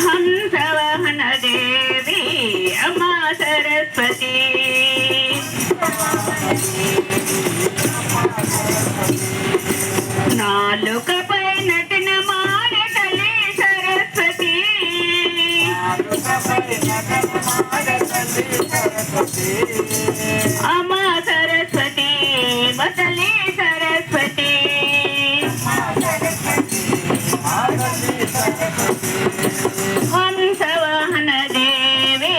हंसवाहन देवी अम्मा सरस्वती नालुकपै नटन माडतले सरस्वती अम्मा सरस्वती बतले सरस्वती हंसवाहन देवी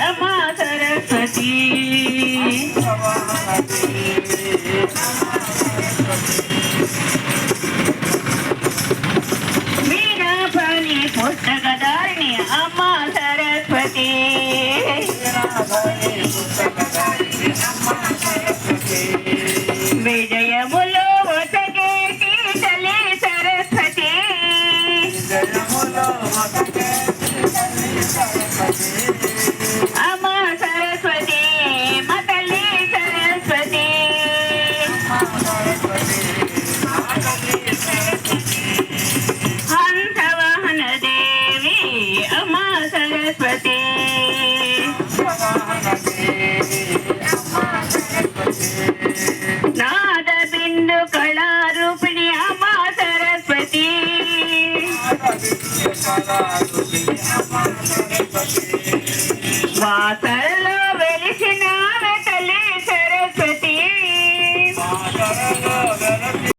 अम्मा सरस्वती वीरापाणि पुस्तकधारिणि अम्मा सरस्वती विजयमुलो वसगेटी तले सरस्वती अम्मा सरस्वती मतले सरस्वती हंसवाहन देवी अम्मा सरस्वती नाद बिंदु कलारूपिणी अम्मा सरस्वती वासर